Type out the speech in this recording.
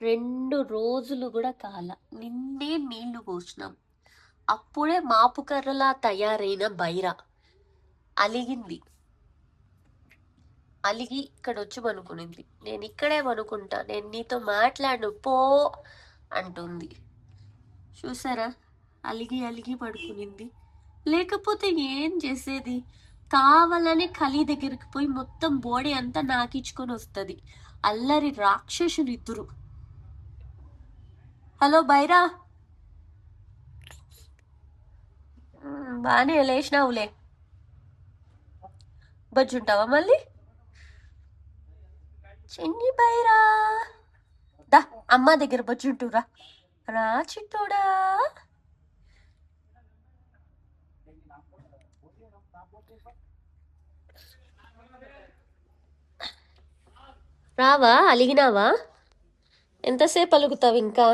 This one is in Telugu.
2 రోజులు గూడా కాల. నిన్నే నీళ్లు పోసినాం. అప్పుడే మాపు కర్రలా తయారైన బైర అలిగింది. అలిగి ఇక్కడొచ్చి పనుకునింది. నేనిక్కడే పనుకుంటా. నేను నీతో మాట్లాడను పో అంటుంది. చూసారా? అలిగి అలిగి పడుకునింది. లేకపోతే ఏం చేసేది? కావాలని కలి దగ్గరికి పోయి మొత్తం బాడీ అంతా నాకిచ్చుకొని వస్తది. అల్లరి రాక్షసులు ఇద్దరు. హలో బైరా, బానే లేచినావులే. బజ్జుంటావా మళ్ళీ? చిన్ని బైరా దా అమ్మ దగ్గర బజ్జుంటురా. రా చిట్టోడా. రావా? అలిగినావా? ఎంతసేపు అలుగుతావు ఇంకా?